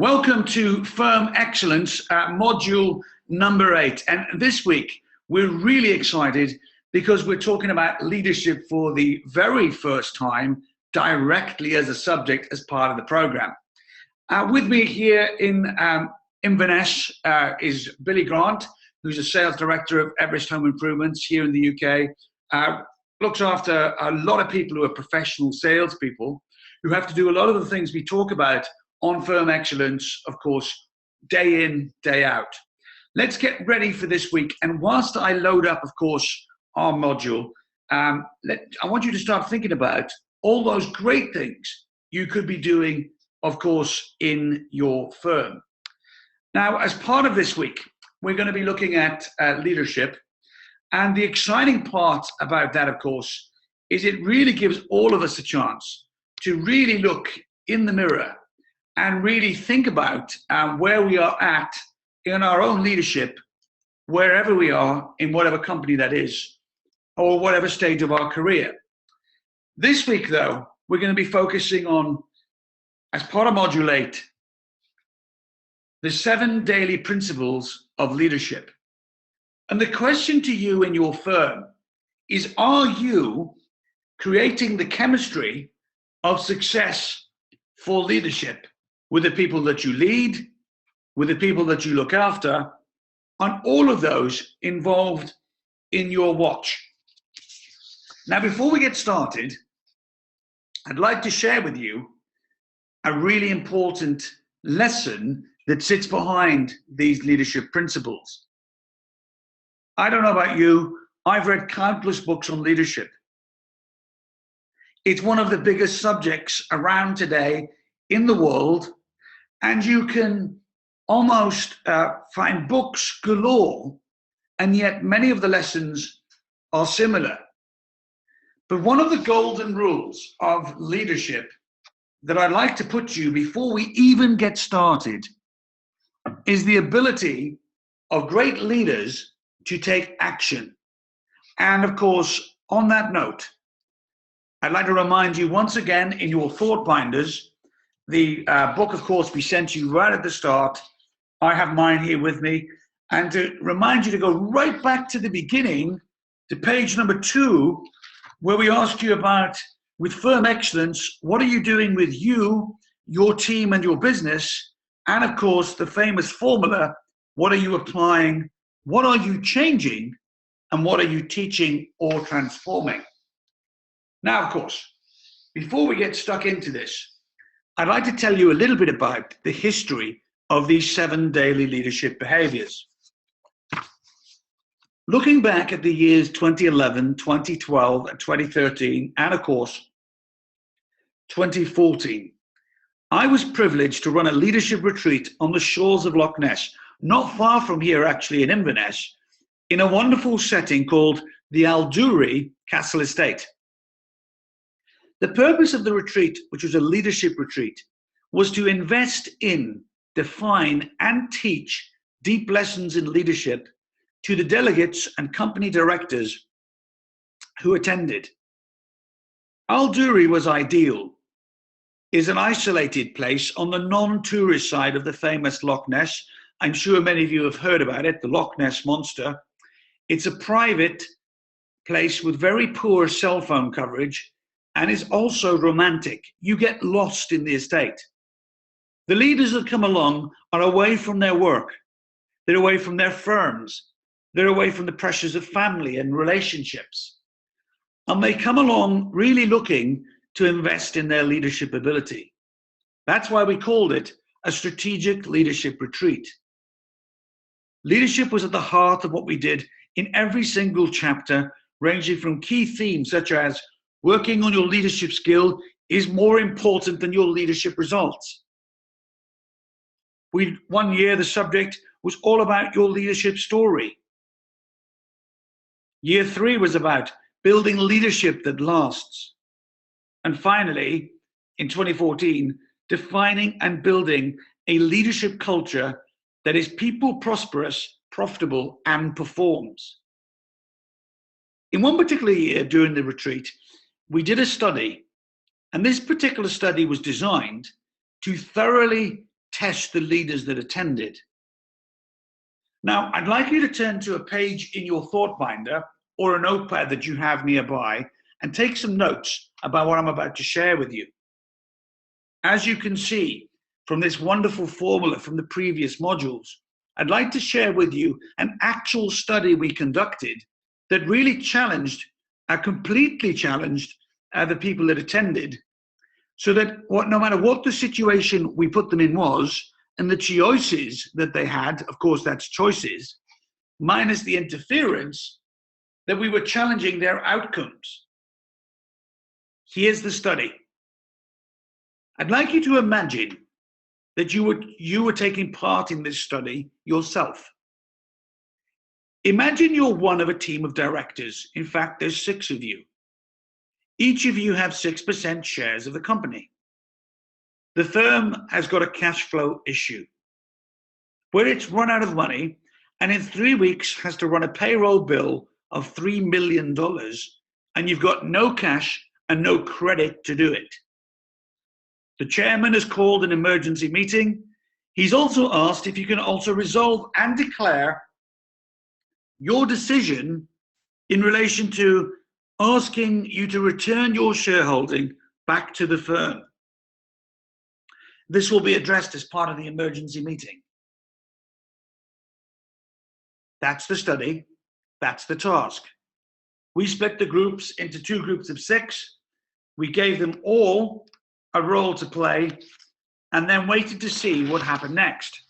Welcome to Firm Excellence, module number 8. And this week, we're really excited because we're talking about leadership for the very first time directly as a subject as part of the program. With me here in Inverness is Billy Grant, who's a sales director of Everest Home Improvements here in the UK. Looks after a lot of people who are professional salespeople who have to do a lot of the things we talk about on Firm Excellence, of course, day in, day out. Let's get ready for this week. And whilst I load up, of course, our module, I want you to start thinking about all those great things you could be doing, of course, in your firm. Now, as part of this week, we're going to be looking at leadership. And the exciting part about that, of course, is it really gives all of us a chance to really look in the mirror and really think about where we are at in our own leadership, wherever we are, in whatever company that is, or whatever stage of our career. This week, though, we're going to be focusing on, as part of Module 8, the 7 daily principles of leadership. And the question to you in your firm is, are you creating the chemistry of success for leadership with the people that you lead, with the people that you look after, on all of those involved in your watch? Now, before we get started, I'd like to share with you a really important lesson that sits behind these leadership principles. I don't know about you, I've read countless books on leadership. It's one of the biggest subjects around today in the world, and you can almost find books galore, and yet many of the lessons are similar. But one of the golden rules of leadership that I'd like to put to you before we even get started is the ability of great leaders to take action. And of course, on that note, I'd like to remind you once again in your thought binders, the book, of course, we sent you right at the start. I have mine here with me. And to remind you to go right back to the beginning, to page number 2, where we ask you about, with Firm Excellence, what are you doing with you, your team, and your business? And of course, the famous formula, what are you applying? What are you changing? And what are you teaching or transforming? Now, of course, before we get stuck into this, I'd like to tell you a little bit about the history of these 7 daily leadership behaviors. Looking back at the years 2011, 2012, and 2013, and of course, 2014, I was privileged to run a leadership retreat on the shores of Loch Ness, not far from here actually in Inverness, in a wonderful setting called the Alduri Castle Estate. The purpose of the retreat, which was a leadership retreat, was to invest in, define, and teach deep lessons in leadership to the delegates and company directors who attended. Alduri was ideal. It's an isolated place on the non-tourist side of the famous Loch Ness. I'm sure many of you have heard about it, the Loch Ness Monster. It's a private place with very poor cell phone coverage, and is also romantic. You get lost in the estate. The leaders that come along are away from their work. They're away from their firms. They're away from the pressures of family and relationships. And they come along really looking to invest in their leadership ability. That's why we called it a strategic leadership retreat. Leadership was at the heart of what we did in every single chapter, ranging from key themes such as working on your leadership skill is more important than your leadership results. One year, the subject was all about your leadership story. Year 3 was about building leadership that lasts. And finally, in 2014, defining and building a leadership culture that is people prosperous, profitable, and performs. In one particular year during the retreat, we did a study, and this particular study was designed to thoroughly test the leaders that attended. Now, I'd like you to turn to a page in your thought binder or a notepad that you have nearby and take some notes about what I'm about to share with you. As you can see from this wonderful formula from the previous modules, I'd like to share with you an actual study we conducted that really completely challenged the people that attended, so that no matter what the situation we put them in was, and the choices that they had, of course that's choices, minus the interference, that we were challenging their outcomes. Here's the study. I'd like you to imagine that you were taking part in this study yourself. Imagine you're one of a team of directors. In fact, there's 6 of you. Each of you have 6% shares of the company. The firm has got a cash flow issue where it's run out of money and in 3 weeks has to run a payroll bill of $3 million, and you've got no cash and no credit to do it. The chairman has called an emergency meeting. He's also asked if you can also resolve and declare your decision in relation to asking you to return your shareholding back to the firm. This will be addressed as part of the emergency meeting. That's the study. That's the task. We split the groups into 2 groups of 6. We gave them all a role to play and then waited to see what happened next.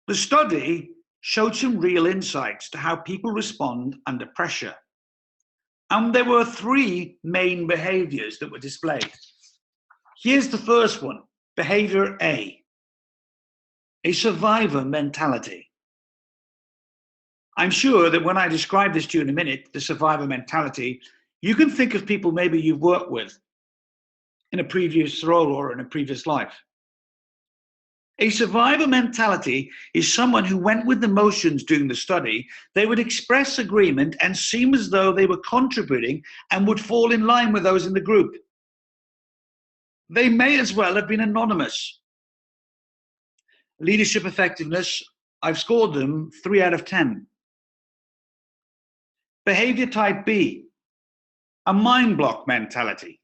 The study showed some real insights to how people respond under pressure. And there were 3 main behaviors that were displayed. Here's the first one, behavior A survivor mentality. I'm sure that when I describe this to you in a minute, the survivor mentality, you can think of people maybe you've worked with in a previous role or in a previous life. A survivor mentality is someone who went with the motions during the study. They would express agreement and seem as though they were contributing and would fall in line with those in the group. They may as well have been anonymous. Leadership effectiveness, I've scored them 3 out of 10. Behavior type B, a mind block mentality.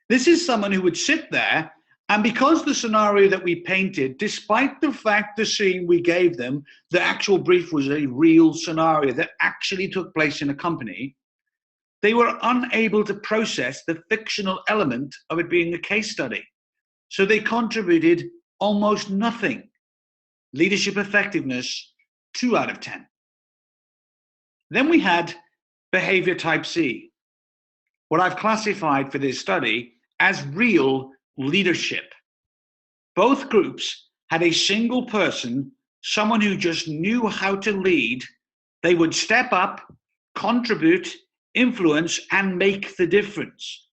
This is someone who would sit there, and because the scenario that we painted, despite the fact the scene we gave them, the actual brief was a real scenario that actually took place in a company, they were unable to process the fictional element of it being a case study. So they contributed almost nothing. Leadership effectiveness, 2 out of 10. Then we had behavior type C, what I've classified for this study as real leadership. Both groups had a single person, someone who just knew how to lead. They would step up, contribute, influence, and make the difference,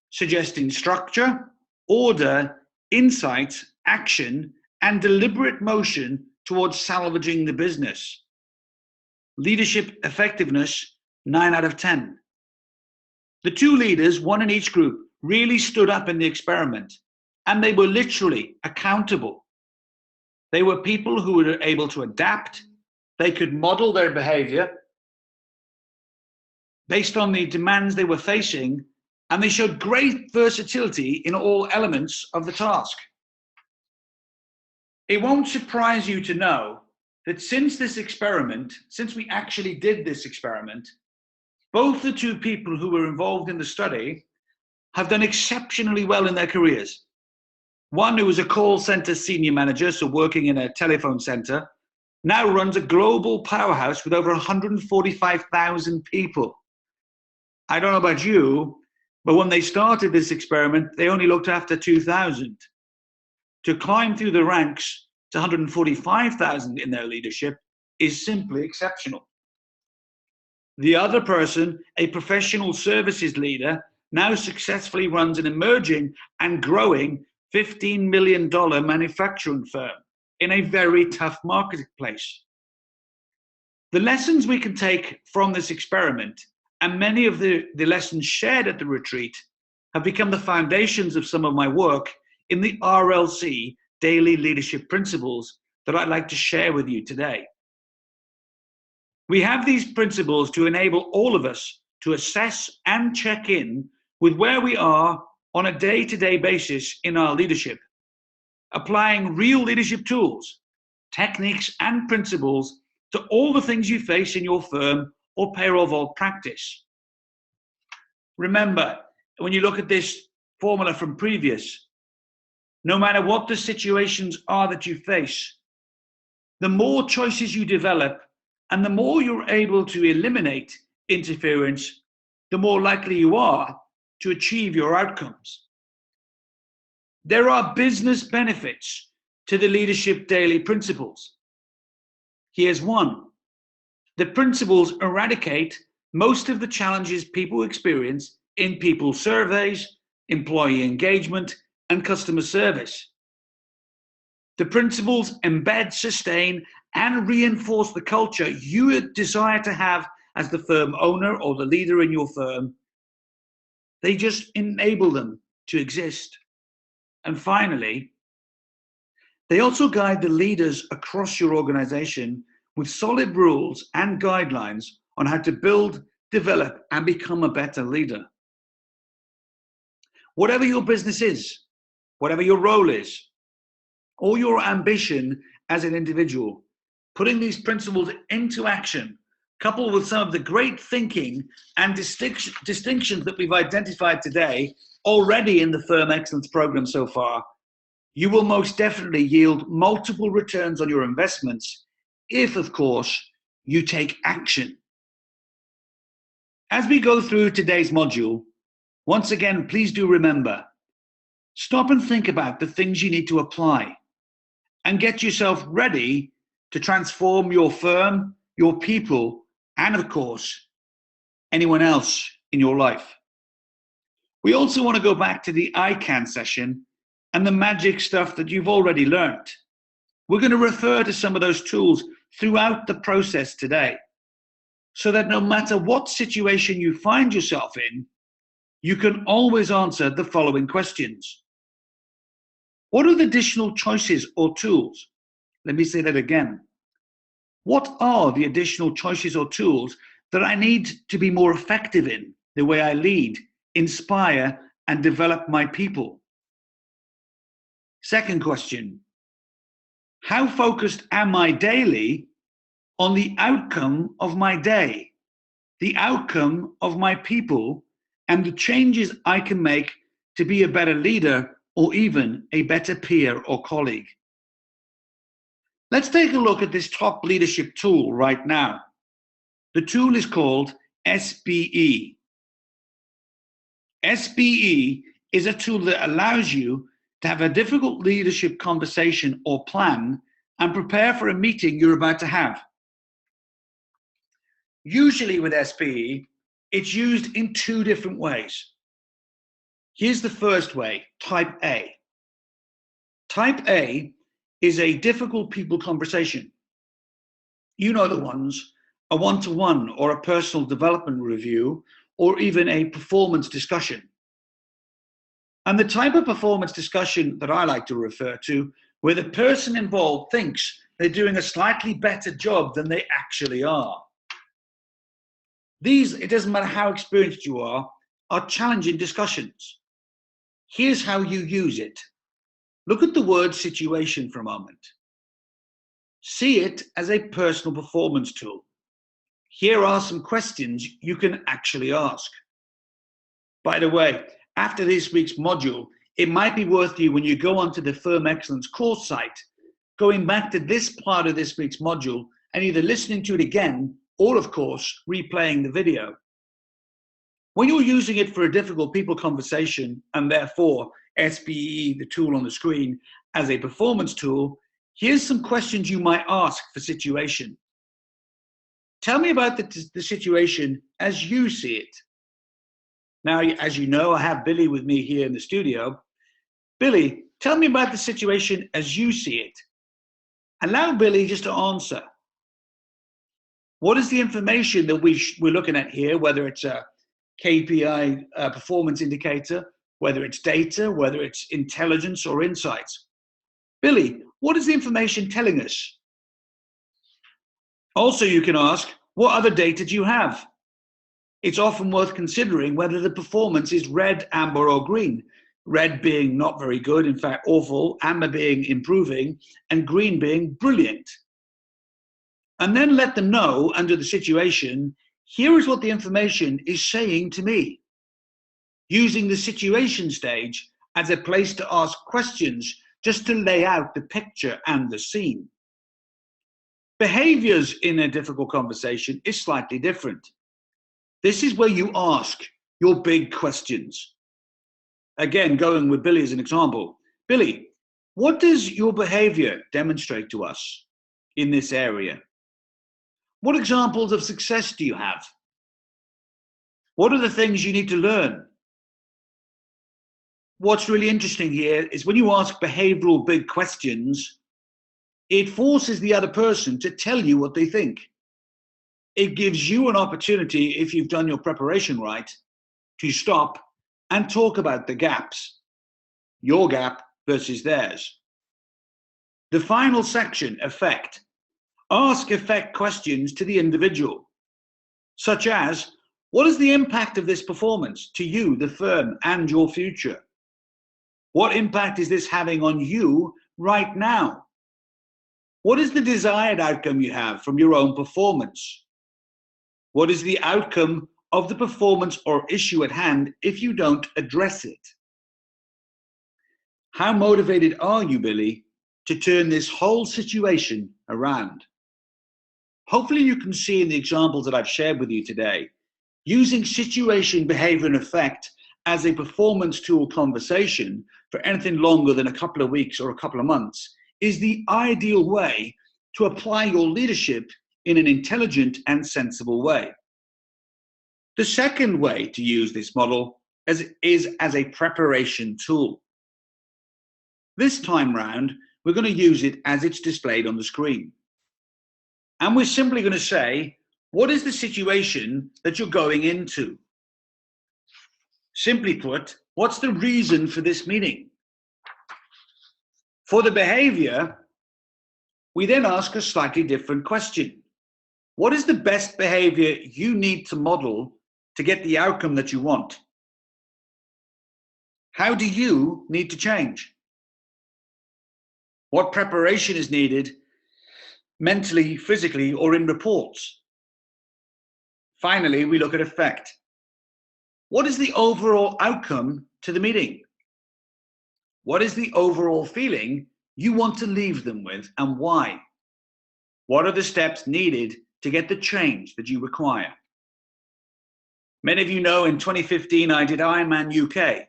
suggesting structure, order, insight, action, and deliberate motion towards salvaging the business. Leadership effectiveness, 9 out of 10. The 2 leaders, 1 in each group, really stood up in the experiment, and they were literally accountable. They were people who were able to adapt. They could model their behavior based on the demands they were facing, and they showed great versatility in all elements of the task. It won't surprise you to know that since we actually did this experiment, both the 2 people who were involved in the study have done exceptionally well in their careers. One, who was a call center senior manager, so working in a telephone center, now runs a global powerhouse with over 145,000 people. I don't know about you, but when they started this experiment, they only looked after 2,000. To climb through the ranks to 145,000 in their leadership is simply exceptional. The other person, a professional services leader, now successfully runs an emerging and growing $15 million manufacturing firm in a very tough marketplace. The lessons we can take from this experiment, and many of the lessons shared at the retreat, have become the foundations of some of my work in the RLC Daily Leadership Principles that I'd like to share with you today. We have these principles to enable all of us to assess and check in with where we are on a day-to-day basis in our leadership, applying real leadership tools, techniques, and principles to all the things you face in your firm or payroll vault practice. Remember, when you look at this formula from previous, no matter what the situations are that you face, the more choices you develop and the more you're able to eliminate interference, the more likely you are to achieve your outcomes. There are business benefits to the Leadership Daily Principles. Here's one. The principles eradicate most of the challenges people experience in people surveys, employee engagement, and customer service. The principles embed, sustain, and reinforce the culture you desire to have as the firm owner or the leader in your firm. They just enable them to exist. And finally, they also guide the leaders across your organization with solid rules and guidelines on how to build, develop, and become a better leader. Whatever your business is, whatever your role is, or your ambition as an individual, putting these principles into action, coupled with some of the great thinking and distinctions that we've identified today already in the Firm Excellence program so far, you will most definitely yield multiple returns on your investments if, of course, you take action. As we go through today's module, once again, please do remember, stop and think about the things you need to apply and get yourself ready to transform your firm, your people, and of course, anyone else in your life. We also want to go back to the I CAN session and the magic stuff that you've already learned. We're going to refer to some of those tools throughout the process today, so that no matter what situation you find yourself in, you can always answer the following questions. What are the additional choices or tools? Let me say that again. What are the additional choices or tools that I need to be more effective in the way I lead, inspire, and develop my people? Second question, how focused am I daily on the outcome of my day, the outcome of my people, and the changes I can make to be a better leader or even a better peer or colleague? Let's take a look at this top leadership tool right now. The tool is called SBE. SBE is a tool that allows you to have a difficult leadership conversation or plan and prepare for a meeting you're about to have. Usually with SBE, it's used in two different ways. Here's the first way, type A. Type A is a difficult people conversation. You know the ones, a one-to-one or a personal development review, or even a performance discussion. And the type of performance discussion that I like to refer to, where the person involved thinks they're doing a slightly better job than they actually are. These, it doesn't matter how experienced you are challenging discussions. Here's how you use it. Look at the word situation for a moment. See it as a personal performance tool. Here are some questions you can actually ask. By the way, after this week's module, it might be worth you, when you go onto the Firm Excellence course site, going back to this part of this week's module and either listening to it again or, of course, replaying the video. When you're using it for a difficult people conversation, and therefore SBE, the tool on the screen, as a performance tool, here's some questions you might ask for situation. Tell me about the situation as you see it. Now, as you know, I have Billy with me here in the studio. Billy, tell me about the situation as you see it. Allow Billy just to answer. What is the information that we're looking at here, whether it's a KPI performance indicator whether it's data, whether it's intelligence or insights. Billy, what is the information telling us? Also, you can ask, what other data do you have? It's often worth considering whether the performance is red, amber, or green. Red being not very good, in fact awful, amber being improving, and green being brilliant. And then let them know under the situation, here is what the information is saying to me. Using the situation stage as a place to ask questions just to lay out the picture and the scene. Behaviors in a difficult conversation is slightly different. This is where you ask your big questions. Again, going with Billy as an example. Billy, what does your behavior demonstrate to us in this area? What examples of success do you have? What are the things you need to learn? What's really interesting here is when you ask behavioral big questions, it forces the other person to tell you what they think. It gives you an opportunity, if you've done your preparation right, to stop and talk about the gaps, your gap versus theirs. The final section, effect. Ask effect questions to the individual, such as, what is the impact of this performance to you, the firm, and your future? What impact is this having on you right now? What is the desired outcome you have from your own performance? What is the outcome of the performance or issue at hand if you don't address it? How motivated are you, Billy, to turn this whole situation around? Hopefully you can see in the examples that I've shared with you today, using situation, behavior, and effect as a performance tool conversation for anything longer than a couple of weeks or a couple of months is the ideal way to apply your leadership in an intelligent and sensible way. The second way to use this model is as a preparation tool. This time round, we're going to use it as it's displayed on the screen. And we're simply going to say, what is the situation that you're going into? Simply put, what's the reason for this meeting? For the behavior, we then ask a slightly different question. What is the best behavior you need to model to get the outcome that you want? How do you need to change? What preparation is needed mentally, physically, or in reports? Finally, we look at effect. What is the overall outcome to the meeting? What is the overall feeling you want to leave them with and why? What are the steps needed to get the change that you require? Many of you know in 2015 I did Ironman UK.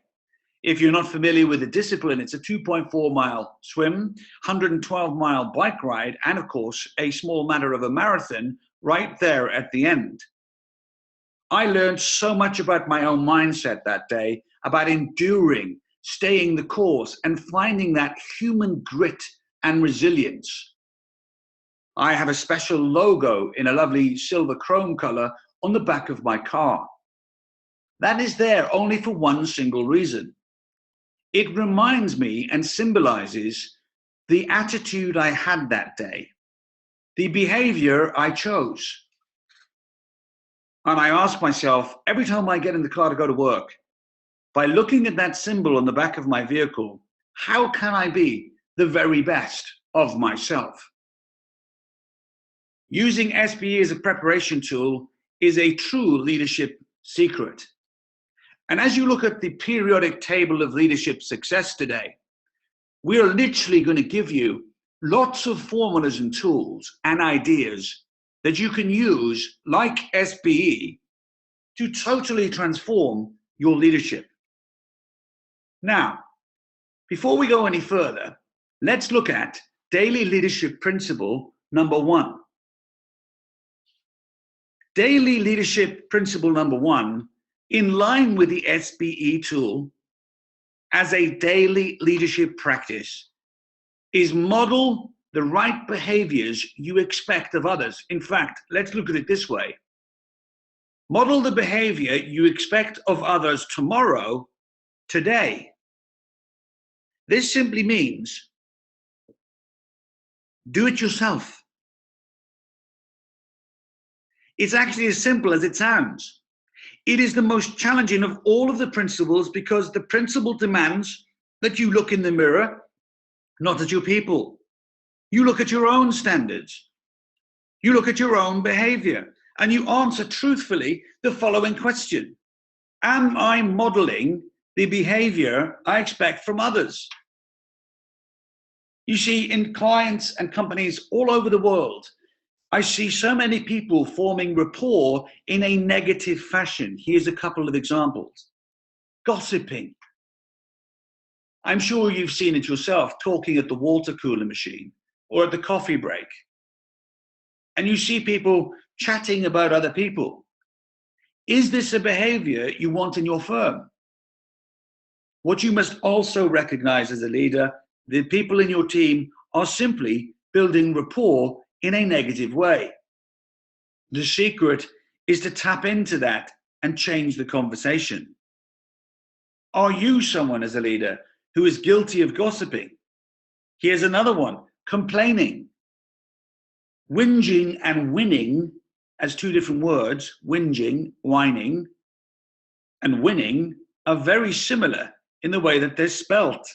If you're not familiar with the discipline, it's a 2.4 mile swim, 112 mile bike ride, and of course, a small matter of a marathon right there at the end. I learned so much about my own mindset that day, about enduring, staying the course, and finding that human grit and resilience. I have a special logo in a lovely silver chrome color on the back of my car. That is there only for one single reason. It reminds me and symbolizes the attitude I had that day, the behavior I chose. And I ask myself, every time I get in the car to go to work, by looking at that symbol on the back of my vehicle, how can I be the very best of myself? Using SBE as a preparation tool is a true leadership secret. And as you look at the periodic table of leadership success today, we are literally going to give you lots of formulas and tools and ideas that you can use, like SBE, to totally transform your leadership. Now, before we go any further, let's look at daily leadership principle number 1. Daily leadership principle number 1, in line with the SBE tool, as a daily leadership practice, is model the right behaviors you expect of others. In fact, let's look at it this way. Model the behavior you expect of others tomorrow today. This simply means do it yourself. It's actually as simple as it sounds. It is the most challenging of all of the principles because the principle demands that you look in the mirror, not at your people. You look at your own standards. You look at your own behavior and you answer truthfully the following question. Am I modeling the behavior I expect from others? You see, in clients and companies all over the world, I see so many people forming rapport in a negative fashion. Here's a couple of examples. Gossiping. I'm sure you've seen it yourself, talking at the water cooler machine or at the coffee break. And you see people chatting about other people. Is this a behavior you want in your firm? What you must also recognize as a leader, the people in your team are simply building rapport in a negative way. The secret is to tap into that and change the conversation. Are you someone as a leader who is guilty of gossiping? Here's another one, complaining. Whinging and winning as two different words, whinging, whining, and winning are very similar in the way that they're spelt.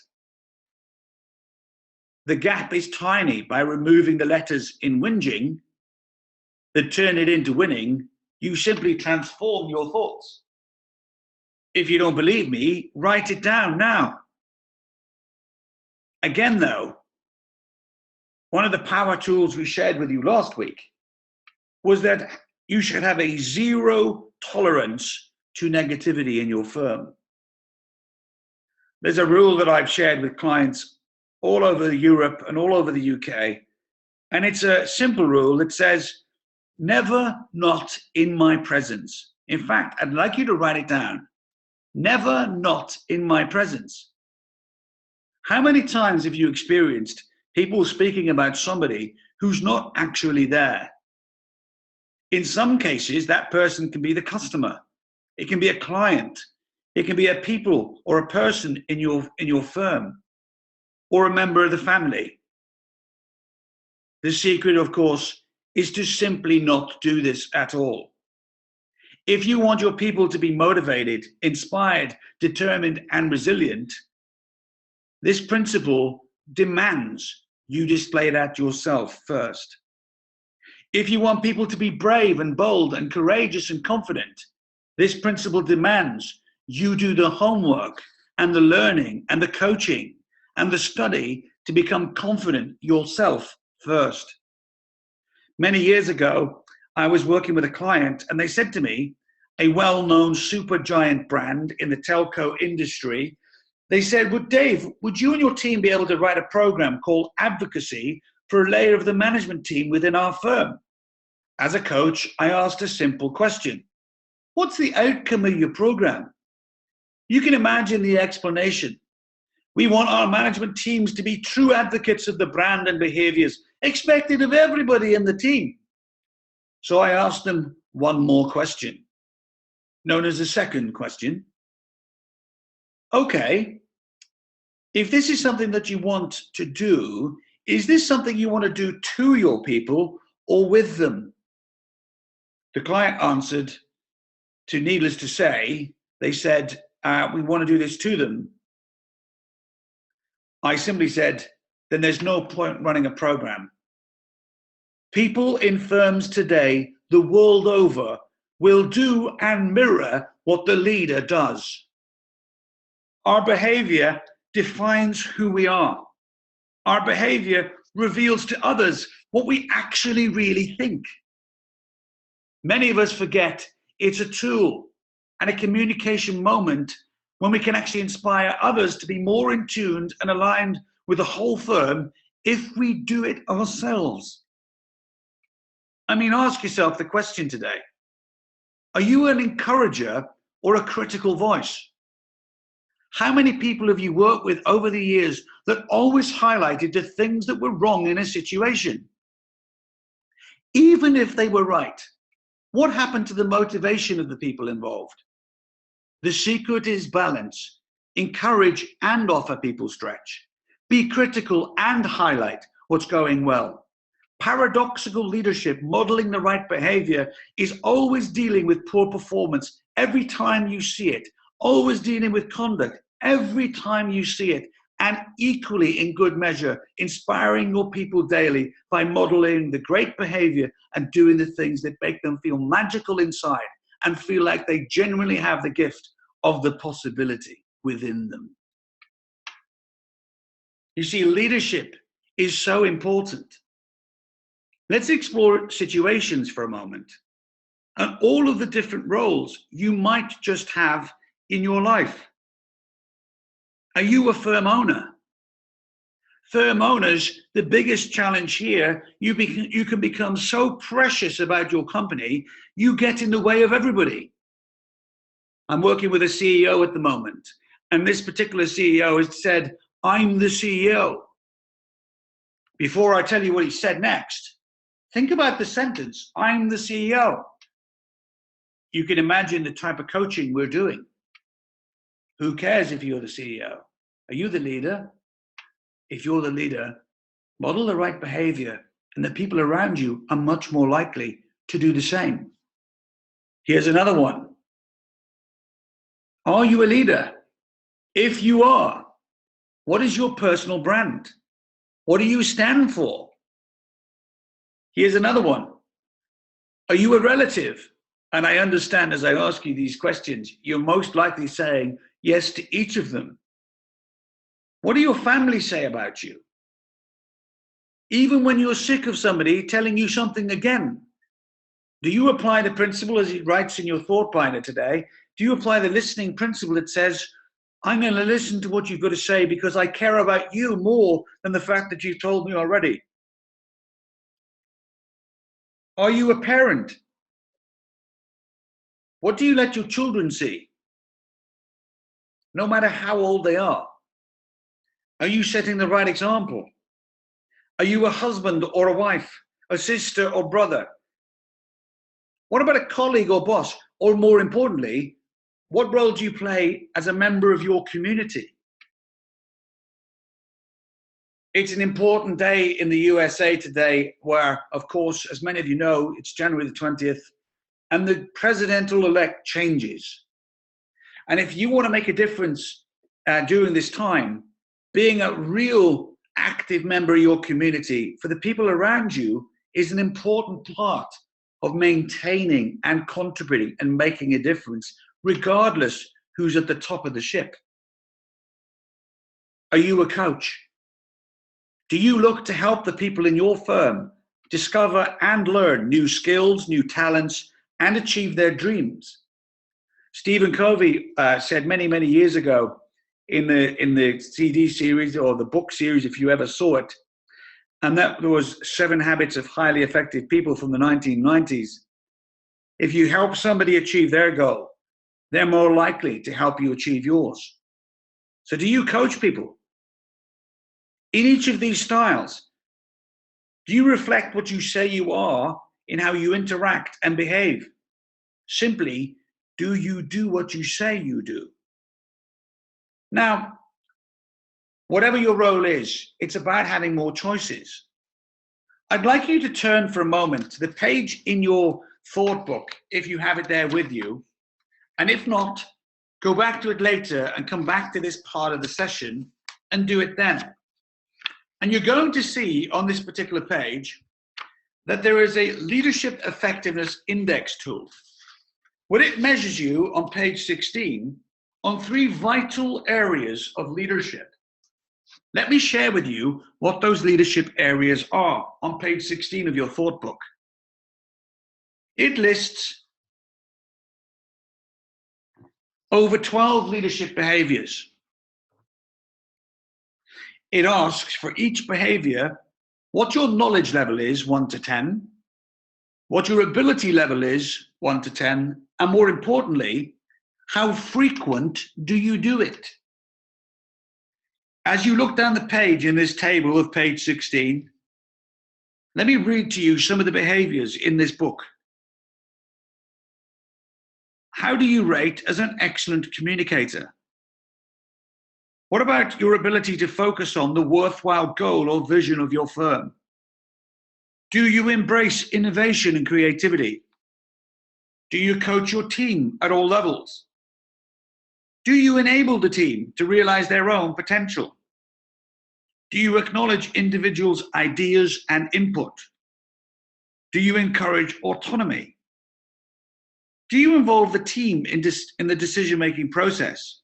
The gap is tiny. By removing the letters in whinging that turn it into winning, you simply transform your thoughts. If you don't believe me, write it down now. Again, though, one of the power tools we shared with you last week was that you should have a zero tolerance to negativity in your firm. There's a rule that I've shared with clients all over Europe and all over the UK, and it's a simple rule that says, never not in my presence. In fact, I'd like you to write it down. Never not in my presence. How many times have you experienced people speaking about somebody who's not actually there? In some cases, that person can be the customer. It can be a client. It can be a people or a person in your firm or a member of the family. The secret, of course, is to simply not do this at all. If you want your people to be motivated, inspired, determined, and resilient, this principle demands you display that yourself first. If you want people to be brave and bold and courageous and confident, this principle demands you do the homework and the learning and the coaching and the study to become confident yourself first. Many years ago, I was working with a client and they said to me, a well-known super giant brand in the telco industry, they said, well, Dave, would you and your team be able to write a program called Advocacy for a layer of the management team within our firm? As a coach, I asked a simple question. What's the outcome of your program? You can imagine the explanation. We want our management teams to be true advocates of the brand and behaviors expected of everybody in the team. So I asked them one more question, known as the second question. Okay, if this is something that you want to do, is this something you want to do to your people or with them? The client answered, to needless to say, they said, we want to do this to them. I simply said, then there's no point running a program. People in firms today, the world over, will do and mirror what the leader does. Our behavior defines who we are. Our behavior reveals to others what we actually really think. Many of us forget it's a tool and a communication moment when we can actually inspire others to be more in tune and aligned with the whole firm if we do it ourselves. I mean, ask yourself the question today. Are you an encourager or a critical voice? How many people have you worked with over the years that always highlighted the things that were wrong in a situation? Even if they were right, what happened to the motivation of the people involved? The secret is balance. encourage and offer people stretch, be critical and highlight what's going well. Paradoxical leadership, modeling the right behavior, is always dealing with poor performance every time you see it, always dealing with conduct every time you see it, and equally in good measure, inspiring your people daily by modeling the great behavior and doing the things that make them feel magical inside and feel like they genuinely have the gift of the possibility within them. You see, leadership is so important. Let's explore situations for a moment and all of the different roles you might just have in your life. Are you a firm owner? Firm owners, the biggest challenge here, you can become so precious about your company, you get in the way of everybody. I'm working with a CEO at the moment, and this particular CEO has said, "I'm the CEO." Before I tell you what he said next, think about the sentence, "I'm the CEO." You can imagine the type of coaching we're doing. Who cares if you're the CEO? Are you the leader? If you're the leader, model the right behavior, and the people around you are much more likely to do the same. Here's another one. Are you a leader? If you are, what is your personal brand? What do you stand for? Here's another one. Are you a relative? And I understand as I ask you these questions, you're most likely saying yes to each of them. What do your family say about you? Even when you're sick of somebody telling you something again, do you apply the principle as it writes in your thought binder today? Do you apply the listening principle that says, I'm going to listen to what you've got to say because I care about you more than the fact that you've told me already? Are you a parent? What do you let your children see? No matter how old they are. Are you setting the right example? Are you a husband or a wife, a sister or brother? What about a colleague or boss? Or more importantly, what role do you play as a member of your community? It's an important day in the USA today where, of course, as many of you know, it's January the 20th, and the presidential-elect changes. And if you want to make a difference during this time, being a real active member of your community for the people around you is an important part of maintaining and contributing and making a difference, regardless who's at the top of the ship. Are you a coach? Do you look to help the people in your firm discover and learn new skills, new talents, and achieve their dreams? Stephen Covey said many, many years ago in the CD series or the book series, if you ever saw it, and that was 7 Habits of Highly Effective People from the 1990s. If you help somebody achieve their goal, they're more likely to help you achieve yours. So do you coach people? In each of these styles, do you reflect what you say you are in how you interact and behave? Simply, do you do what you say you do? Now, whatever your role is, it's about having more choices. I'd like you to turn for a moment to the page in your thought book, if you have it there with you. And if not, go back to it later and come back to this part of the session and do it then. And you're going to see on this particular page that there is a leadership effectiveness index tool. What it measures you on page 16 on 3 vital areas of leadership. Let me share with you what those leadership areas are on page 16 of your thought book. It lists over 12 leadership behaviors. It asks for each behavior what your knowledge level is, 1 to 10, what your ability level is, 1 to 10, and more importantly, how frequent do you do it? As you look down the page in this table of page 16, let me read to you some of the behaviors in this book. How do you rate as an excellent communicator? What about your ability to focus on the worthwhile goal or vision of your firm? Do you embrace innovation and creativity? Do you coach your team at all levels? Do you enable the team to realize their own potential? Do you acknowledge individuals' ideas and input? Do you encourage autonomy? Do you involve the team in the decision-making process?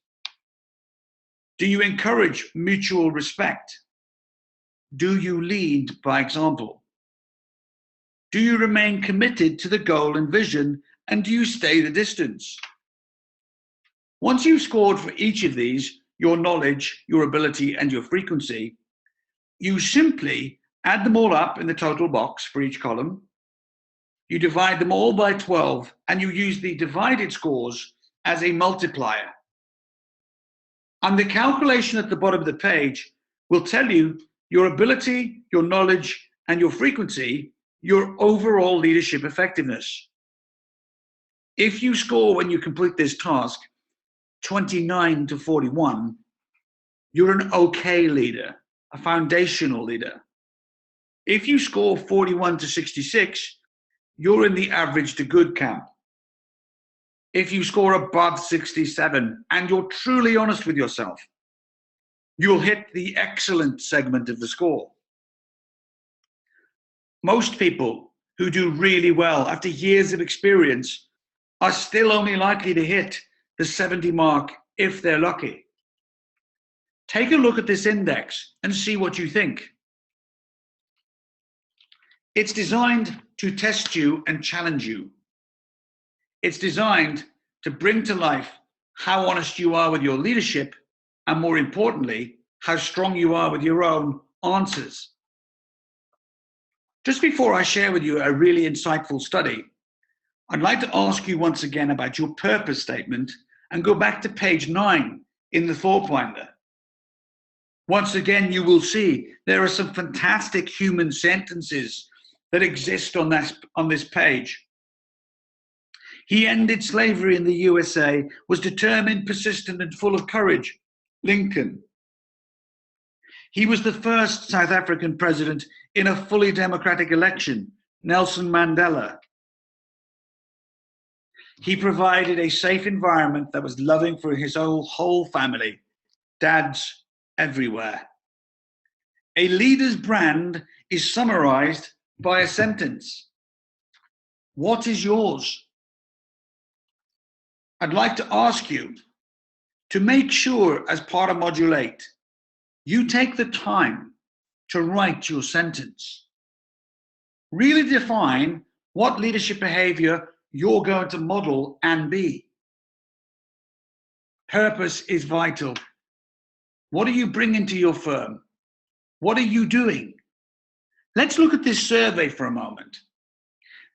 Do you encourage mutual respect? Do you lead by example? Do you remain committed to the goal and vision, and do you stay the distance? Once you've scored for each of these, your knowledge, your ability, and your frequency, you simply add them all up in the total box for each column. You divide them all by 12, and you use the divided scores as a multiplier. And the calculation at the bottom of the page will tell you your ability, your knowledge, and your frequency, your overall leadership effectiveness. If you score when you complete this task 29 to 41, you're an okay leader, a foundational leader. If you score 41 to 66, you're in the average to good camp. If you score above 67 and you're truly honest with yourself, you'll hit the excellent segment of the score. Most people who do really well after years of experience are still only likely to hit the 70 mark if they're lucky. Take a look at this index and see what you think. It's designed to test you and challenge you. It's designed to bring to life how honest you are with your leadership, and more importantly, how strong you are with your own answers. Just before I share with you a really insightful study, I'd like to ask you once again about your purpose statement and go back to page 9 in the thought finder. Once again, you will see there are some fantastic human sentences that exist on this page. He ended slavery in the USA, was determined, persistent, and full of courage. Lincoln. He was the first South African president in a fully democratic election. Nelson Mandela. He provided a safe environment that was loving for his whole family. Dads everywhere. A leader's brand is summarized by a sentence. What is yours? I'd like to ask you to make sure, as part of Module 8, you take the time to write your sentence. Really define what leadership behavior you're going to model and be. Purpose is vital. What are you bringing to your firm? What are you doing? Let's look at this survey for a moment.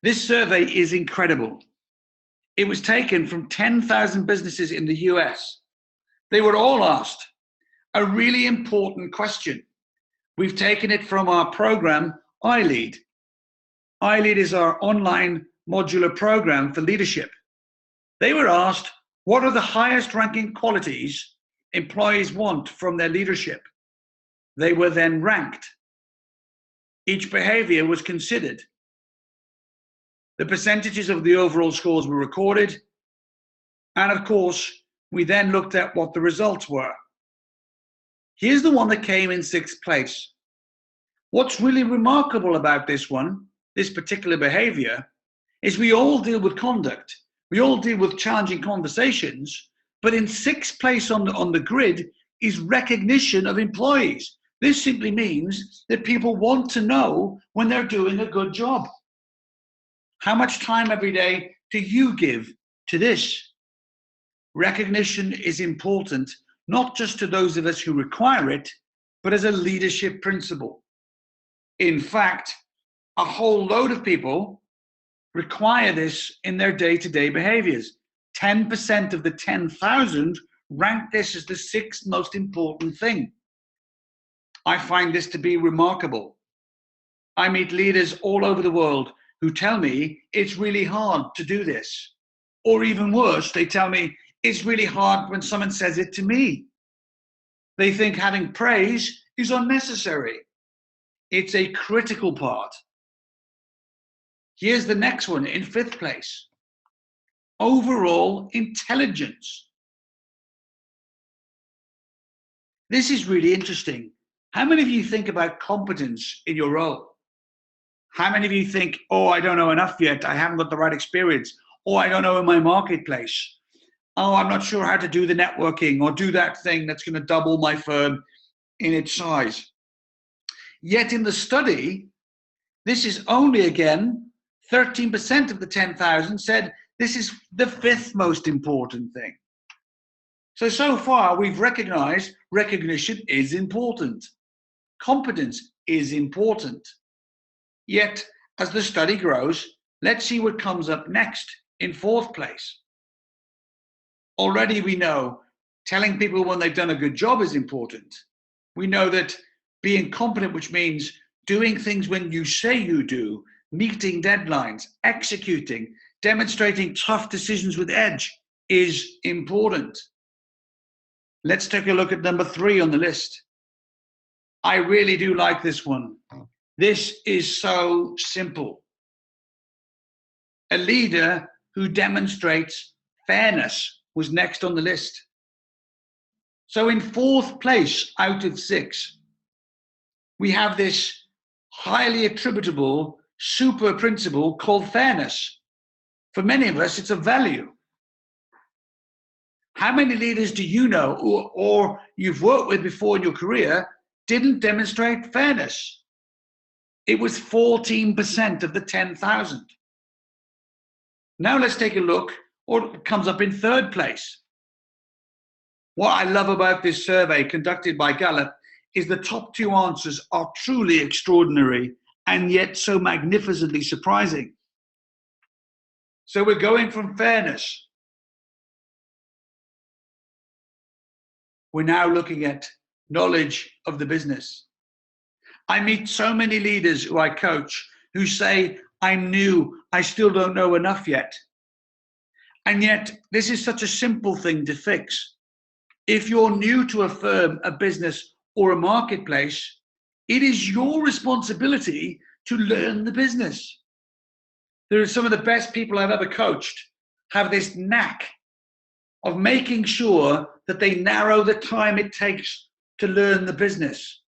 This survey is incredible. It was taken from 10,000 businesses in the US. They were all asked a really important question. We've taken it from our program, iLead. iLead is our online modular program for leadership. They were asked, what are the highest ranking qualities employees want from their leadership? They were then ranked. Each behavior was considered. The percentages of the overall scores were recorded. And of course, we then looked at what the results were. Here's the one that came in 6th place. What's really remarkable about this one, this particular behavior, is we all deal with conduct. We all deal with challenging conversations, but in 6th place on the grid is recognition of employees. This simply means that people want to know when they're doing a good job. How much time every day do you give to this? Recognition is important, not just to those of us who require it, but as a leadership principle. In fact, a whole load of people require this in their day-to-day behaviors. 10% of the 10,000 rank this as the 6th most important thing. I find this to be remarkable. I meet leaders all over the world who tell me it's really hard to do this. Or even worse, they tell me it's really hard when someone says it to me. They think having praise is unnecessary. It's a critical part. Here's the next one in 5th place. Overall intelligence. This is really interesting. How many of you think about competence in your role? How many of you think, oh, I don't know enough yet, I haven't got the right experience, or I don't know in my marketplace, oh, I'm not sure how to do the networking or do that thing that's going to double my firm in its size. Yet in the study, this is only, again, 13% of the 10,000 said this is the 5th most important thing. So far we've recognized recognition is important. Competence is important. Yet, as the study grows, let's see what comes up next in 4th place. Already we know telling people when they've done a good job is important. We know that being competent, which means doing things when you say you do, meeting deadlines, executing, demonstrating tough decisions with edge is important. Let's take a look at number 3 on the list. I really do like this one. This is so simple. A leader who demonstrates fairness was next on the list. So in 4th place out of 6, we have this highly attributable super principle called fairness. For many of us, it's a value. How many leaders do you know or you've worked with before in your career didn't demonstrate fairness? It was 14% of the 10,000. Now let's take a look what comes up in 3rd place. What I love about this survey conducted by Gallup is the top 2 answers are truly extraordinary and yet so magnificently surprising. So we're going from fairness. We're now looking at knowledge of the business. I meet so many leaders who I coach who say, I'm new, I still don't know enough yet. And yet, this is such a simple thing to fix. If you're new to a firm, a business, or a marketplace, it is your responsibility to learn the business. There are some of the best people I've ever coached have this knack of making sure that they narrow the time it takes to learn the business.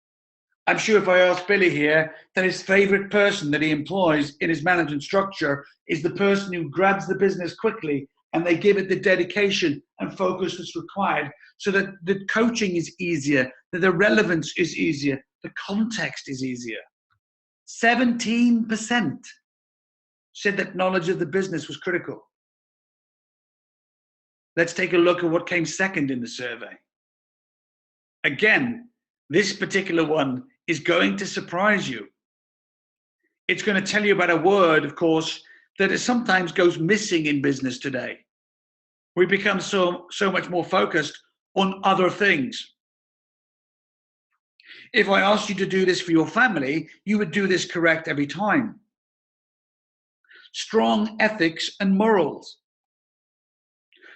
I'm sure if I ask Billy here, that his favorite person that he employs in his management structure is the person who grabs the business quickly and they give it the dedication and focus that's required so that the coaching is easier, that the relevance is easier, the context is easier. 17% said that knowledge of the business was critical. Let's take a look at what came second in the survey. Again, this particular one is going to surprise you. It's going to tell you about a word, of course, that sometimes goes missing in business today. We become so much more focused on other things. If I asked you to do this for your family, you would do this correct every time. Strong ethics and morals.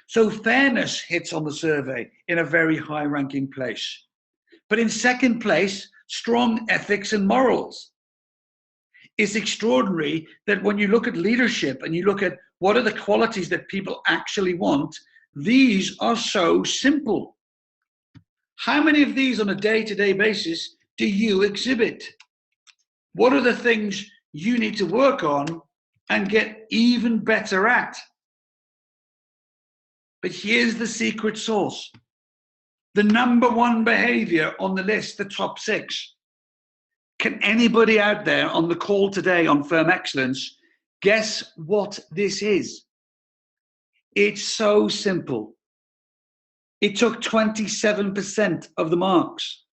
So fairness hits on the survey in a very high ranking place. But in 2nd place, strong ethics and morals. It's extraordinary that when you look at leadership and you look at what are the qualities that people actually want, these are so simple. How many of these on a day-to-day basis do you exhibit? What are the things you need to work on and get even better at? But here's the secret sauce. The number 1 behavior on the list, the top 6. Can anybody out there on the call today on Firm Excellence guess what this is? It's so simple. It took 27% of the marks.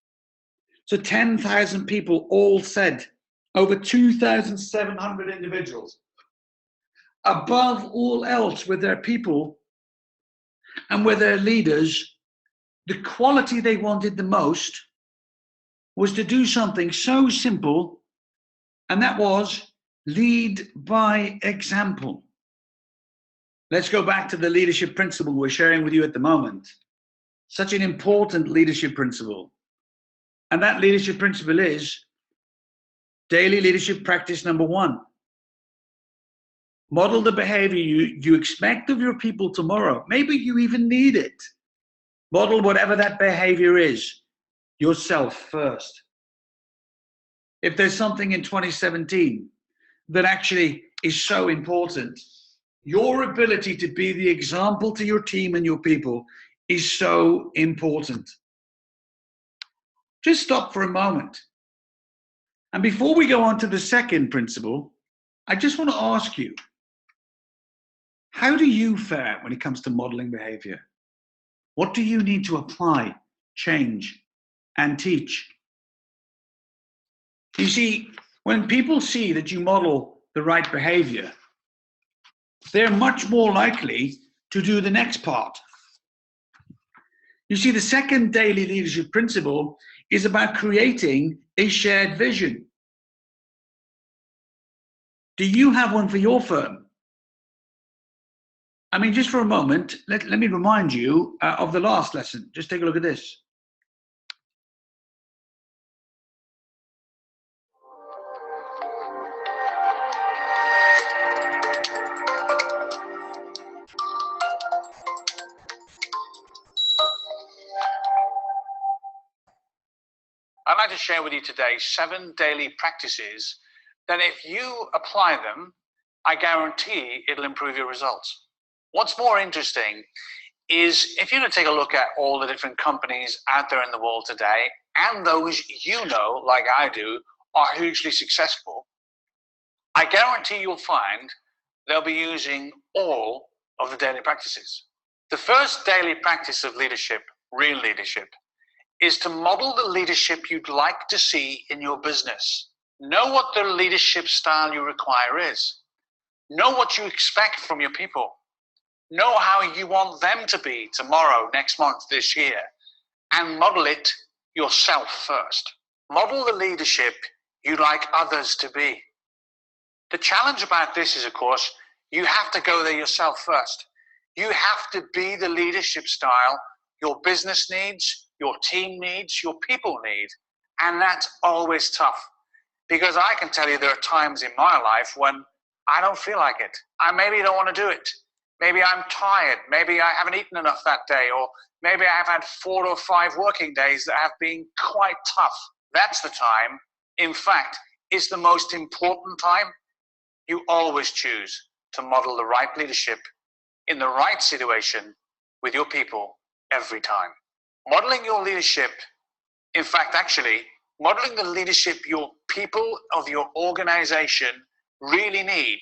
So 10,000 people all said, over 2,700 individuals. Above all else with their people and with their leaders, the quality they wanted the most was to do something so simple, and that was lead by example. Let's go back to the leadership principle we're sharing with you at the moment. such an important leadership principle. And that leadership principle is daily leadership practice number 1. Model the behavior you expect of your people tomorrow. Maybe you even need it. Model whatever that behavior is, yourself first. If there's something in 2017 that actually is so important, your ability to be the example to your team and your people is so important. Just stop for a moment. And before we go on to the second principle, I just want to ask you, how do you fare when it comes to modeling behavior? What do you need to apply, change, and teach? You see, when people see that you model the right behavior, they're much more likely to do the next part. You see, the second daily leadership principle is about creating a shared vision. Do you have one for your firm? I mean, just for a moment, let me remind you of the last lesson. Just take a look at this. I'd like to share with you today 7 daily practices that if you apply them, I guarantee it'll improve your results. What's more interesting is if you're going to take a look at all the different companies out there in the world today, and those you know, like I do, are hugely successful, I guarantee you'll find they'll be using all of the daily practices. The first daily practice of leadership, real leadership, is to model the leadership you'd like to see in your business. Know what the leadership style you require is. Know what you expect from your people. Know how you want them to be tomorrow, next month, this year, and model it yourself first. Model the leadership you'd like others to be. The challenge about this is, of course, you have to go there yourself first. You have to be the leadership style your business needs, your team needs, your people need. And that's always tough, because I can tell you there are times in my life when I don't feel like it. I maybe don't want to do it. Maybe I'm tired. Maybe I haven't eaten enough that day, or maybe I have had 4 or 5 working days that have been quite tough. That's the time, in fact, is the most important time. You always choose to model the right leadership in the right situation with your people every time. Modeling your leadership, in fact, actually, modeling the leadership your people of your organization really need,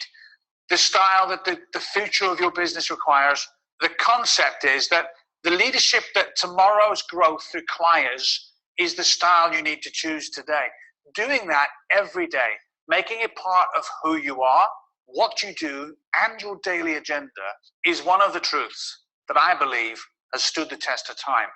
the style that the future of your business requires. The concept is that the leadership that tomorrow's growth requires is the style you need to choose today. Doing that every day, making it part of who you are, what you do, and your daily agenda is one of the truths that I believe has stood the test of time.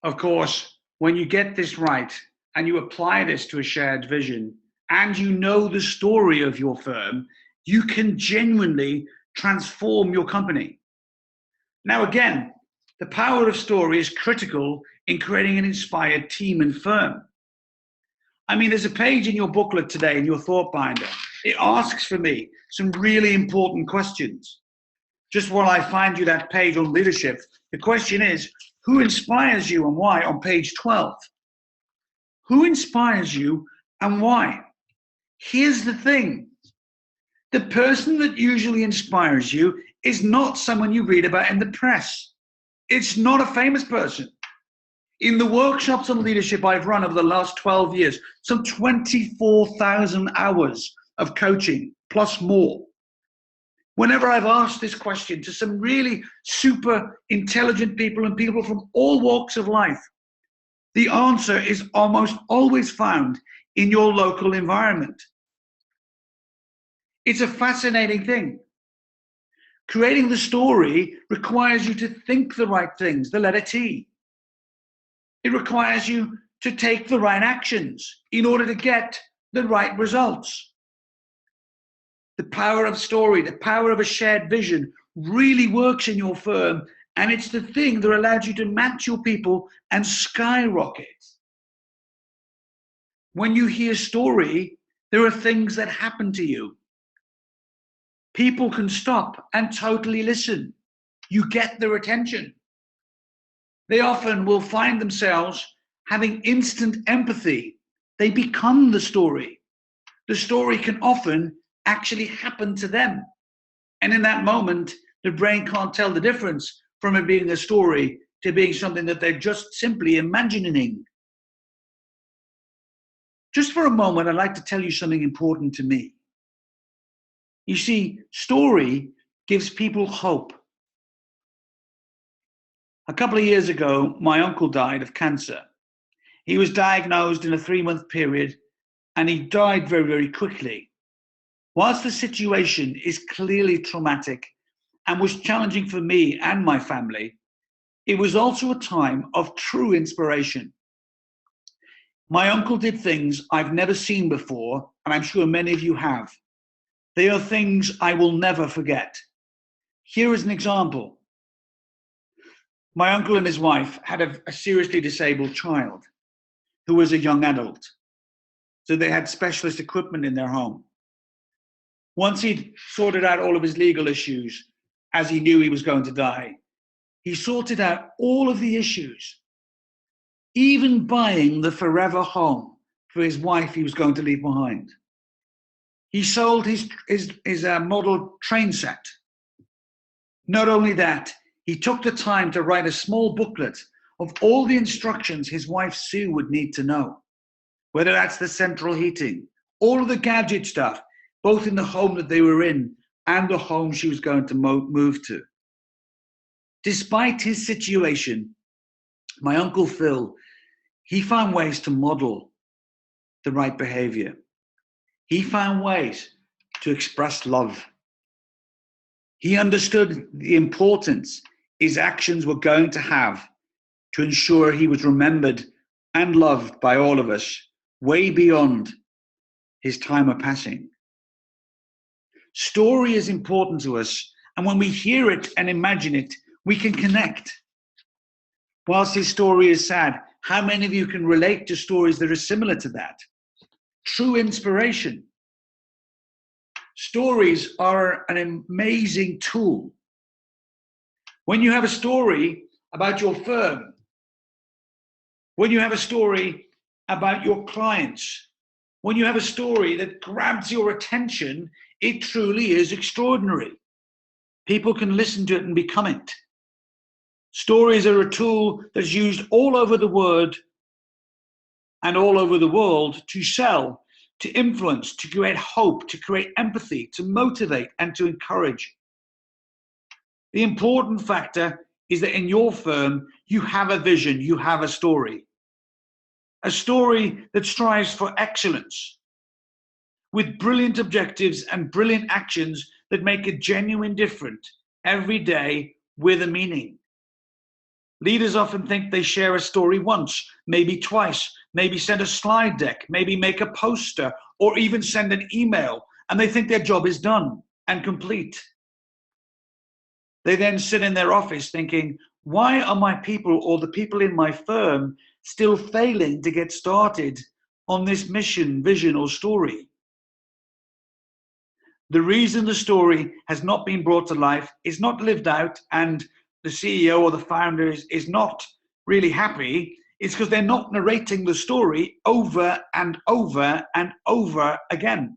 Of course, when you get this right and you apply this to a shared vision, and you know the story of your firm, you can genuinely transform your company. Now, again, the power of story is critical in creating an inspired team and firm. I mean, there's a page in your booklet today, in your thought binder. It asks for me some really important questions. Just while I find you that page on leadership, the question is, who inspires you and why, on page 12? Who inspires you and why? Here's the thing. The person that usually inspires you is not someone you read about in the press. It's not a famous person. In the workshops on leadership I've run over the last 12 years, some 24,000 hours of coaching, plus more. Whenever I've asked this question to some really super intelligent people and people from all walks of life, the answer is almost always found in your local environment. It's a fascinating thing. Creating the story requires you to think the right things, the letter T. It requires you to take the right actions in order to get the right results. The power of story, the power of a shared vision really works in your firm And it's the thing that allows you to match your people and skyrocket. When you hear story, there are things that happen to you. People can stop and totally listen. You get their attention. They often will find themselves having instant empathy. They become the story. The story can often actually happen to them. And in that moment, the brain can't tell the difference from it being a story to being something that they're just simply imagining. Just for a moment, I'd like to tell you something important to me. You see, story gives people hope. A couple of years ago, my uncle died of cancer. He was diagnosed in a 3-month period, and he died very, very quickly. Whilst the situation is clearly traumatic and was challenging for me and my family, it was also a time of true inspiration. My uncle did things I've never seen before, and I'm sure many of you have. They are things I will never forget. Here is an example. My uncle and his wife had a seriously disabled child who was a young adult. So they had specialist equipment in their home. Once he'd sorted out all of his legal issues, as he knew he was going to die, he sorted out all of the issues, even buying the forever home for his wife he was going to leave behind. He sold his model train set. Not only that, he took the time to write a small booklet of all the instructions his wife Sue would need to know, whether that's the central heating, all of the gadget stuff, both in the home that they were in and the home she was going to move to. Despite his situation, my Uncle Phil, he found ways to model the right behavior. He found ways to express love. He understood the importance his actions were going to have to ensure he was remembered and loved by all of us way beyond his time of passing. Story is important to us, and when we hear it and imagine it, we can connect. Whilst his story is sad, how many of you can relate to stories that are similar to that? True inspiration. Stories are an amazing tool. When you have a story about your firm, when you have a story about your clients, when you have a story that grabs your attention, it truly is extraordinary. People can listen to it and become it. Stories are a tool that's used all over the world and all over the world to sell, to influence, to create hope, to create empathy, to motivate, and to encourage. The important factor is that in your firm, you have a vision, you have a story that strives for excellence, with brilliant objectives and brilliant actions that make a genuine difference every day with a meaning. Leaders often think they share a story once, maybe twice, maybe send a slide deck, maybe make a poster, or even send an email, and they think their job is done and complete. They then sit in their office thinking, why are my people or the people in my firm still failing to get started on this mission, vision, or story? The reason the story has not been brought to life is not lived out, and the CEO or the founder is not really happy. It's because they're not narrating the story over and over and over again.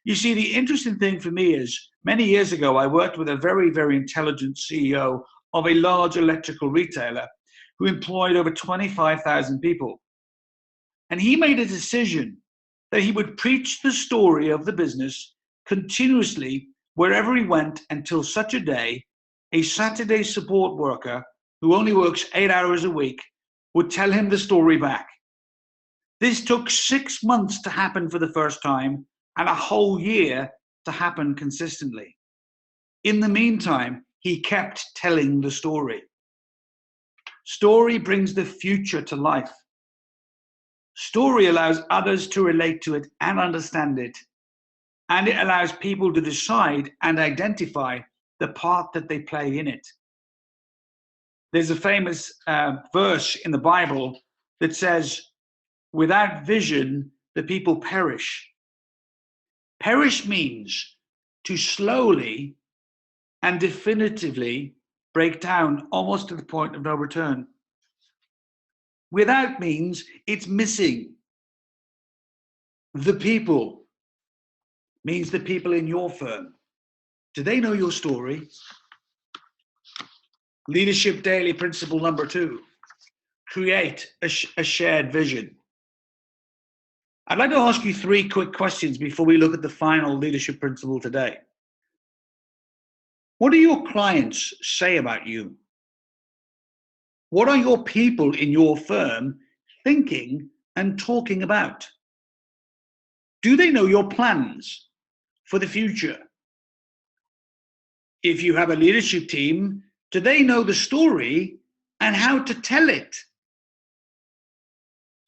You see, the interesting thing for me is, many years ago, I worked with a very, very intelligent CEO of a large electrical retailer who employed over 25,000 people. And he made a decision that he would preach the story of the business continuously wherever he went until such a day a Saturday support worker who only works 8 hours a week would tell him the story back. This took 6 months to happen for the first time and a whole year to happen consistently. In the meantime, he kept telling the story. Story brings the future to life. Story allows others to relate to it and understand it. And it allows people to decide and identify the part that they play in it. There's a famous verse in the Bible that says, without vision, the people perish. Perish means to slowly and definitively break down, almost to the point of no return. Without means it's missing. The people means the people in your firm. Do they know your story? Leadership Daily principle number 2, create a shared vision. I'd like to ask you 3 quick questions before we look at the final leadership principle today. What do your clients say about you? What are your people in your firm thinking and talking about? Do they know your plans for the future? If you have a leadership team, do they know the story and how to tell it?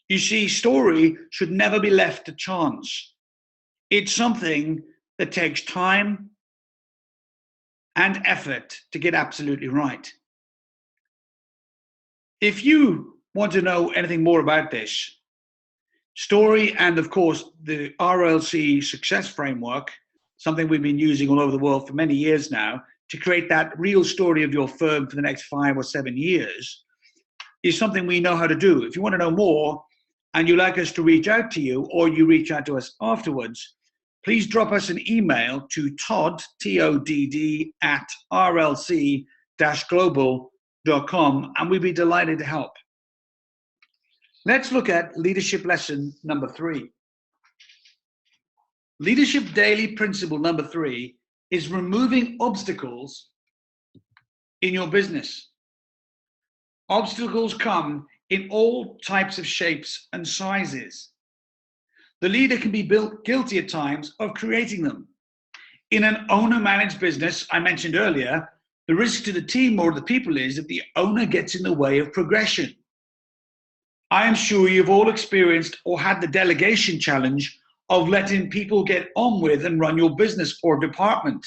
You see, story should never be left to chance. It's something that takes time and effort to get absolutely right. If you want to know anything more about this story, and of course the RLC success framework, something we've been using all over the world for many years now, to create that real story of your firm for the next 5 or 7 years, is something we know how to do. If you want to know more and you'd like us to reach out to you, or you reach out to us afterwards, please drop us an email to Todd, T-O-D-D, @rlc-global.com, and we'd be delighted to help. Let's look at leadership lesson number 3. Leadership Daily principle number 3 is removing obstacles in your business. Obstacles come in all types of shapes and sizes. The leader can be guilty at times of creating them. In an owner-managed business, I mentioned earlier, the risk to the team or the people is that the owner gets in the way of progression. I am sure you've all experienced or had the delegation challenge of letting people get on with and run your business or department.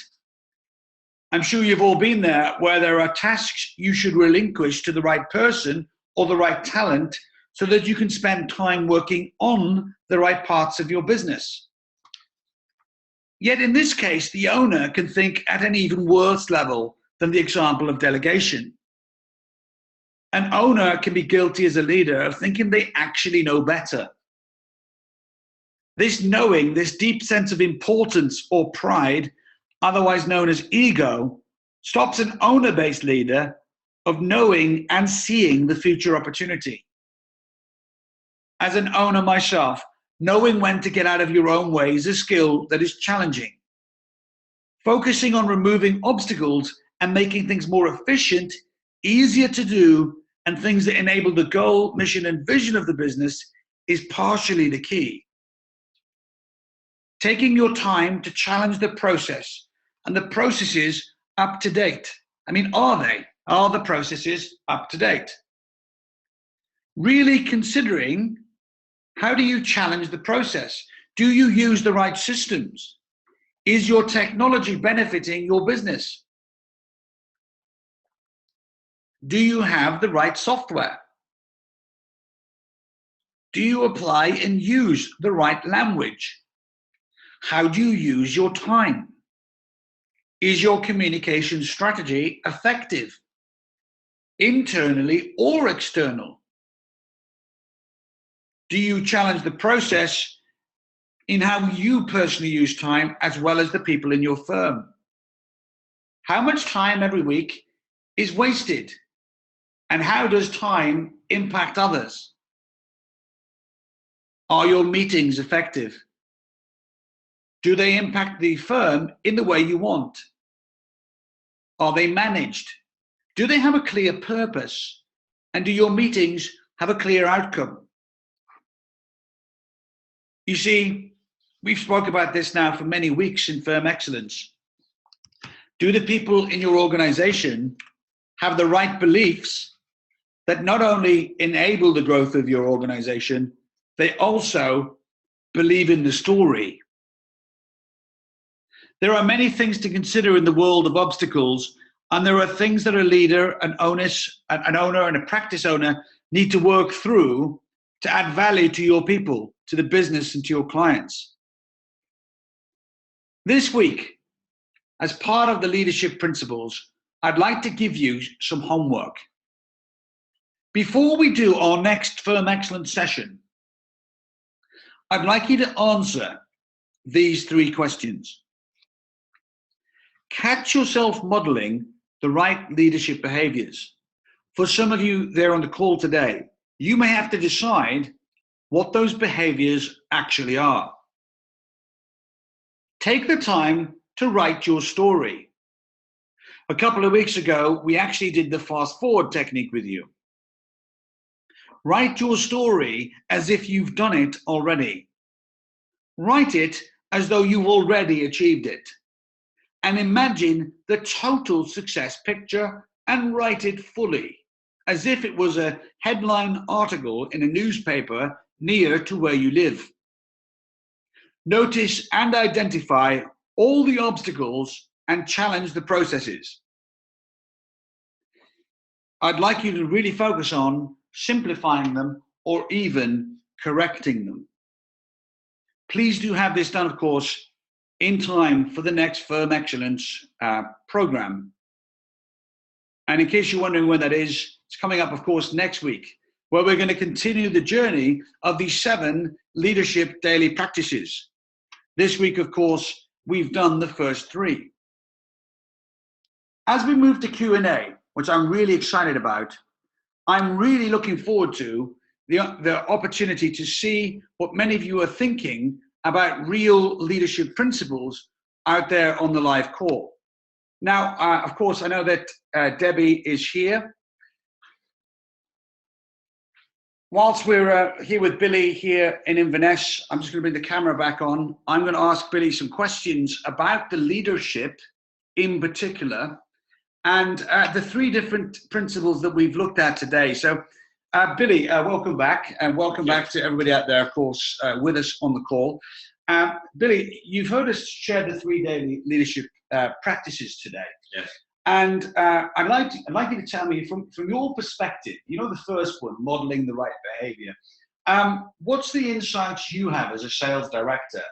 I'm sure you've all been there, where there are tasks you should relinquish to the right person or the right talent so that you can spend time working on the right parts of your business. Yet in this case, the owner can think at an even worse level than the example of delegation. An owner can be guilty as a leader of thinking they actually know better. This knowing, this deep sense of importance or pride, otherwise known as ego, stops an owner-based leader of knowing and seeing the future opportunity. As an owner myself, knowing when to get out of your own way is a skill that is challenging. Focusing on removing obstacles and making things more efficient, easier to do, and things that enable the goal, mission, and vision of the business is partially the key. Taking your time to challenge the process, and the processes up to date. I mean, are they? Are the processes up to date? Really considering, how do you challenge the process? Do you use the right systems? Is your technology benefiting your business? Do you have the right software? Do you apply and use the right language? How do you use your time? Is your communication strategy effective, internally or external? Do you challenge the process in how you personally use time as well as the people in your firm? How much time every week is wasted? And how does time impact others? Are your meetings effective? Do they impact the firm in the way you want? Are they managed? Do they have a clear purpose? And do your meetings have a clear outcome? You see, we've spoke about this now for many weeks in Firm Excellence. Do the people in your organization have the right beliefs that not only enable the growth of your organization, they also believe in the story? There are many things to consider in the world of obstacles, and there are things that a leader, an owner, and a practice owner need to work through to add value to your people, to the business, and to your clients. This week, as part of the leadership principles, I'd like to give you some homework. Before we do our next Firm Excellence session, I'd like you to answer these 3 questions. Catch yourself modeling the right leadership behaviors. For some of you there on the call today, you may have to decide what those behaviors actually are. Take the time to write your story. A couple of weeks ago, we actually did the fast forward technique with you. Write your story as if you've done it already. Write it as though you've already achieved it. And imagine the total success picture and write it fully, as if it was a headline article in a newspaper near to where you live. Notice and identify all the obstacles and challenge the processes. I'd like you to really focus on simplifying them or even correcting them. Please do have this done, of course, in time for the next Firm Excellence program. And in case you're wondering when that is, it's coming up, of course, next week, where we're going to continue the journey of these 7 leadership daily practices. This week, of course, we've done the first 3. As we move to Q&A, which I'm really excited about, I'm really looking forward to the opportunity to see what many of you are thinking about real leadership principles out there on the live call. Now, of course, I know that Debbie is here. Whilst we're here with Billy here in Inverness, I'm just going to bring the camera back on. I'm going to ask Billy some questions about the leadership in particular and the 3 different principles that we've looked at today. So, Billy, welcome back, and welcome back to everybody out there, of course, with us on the call. Billy, you've heard us share the 3 daily leadership practices today. Yes. And I'd like you to tell me, from your perspective, you know, the first one, modeling the right behavior. What's the insights you have as a sales director?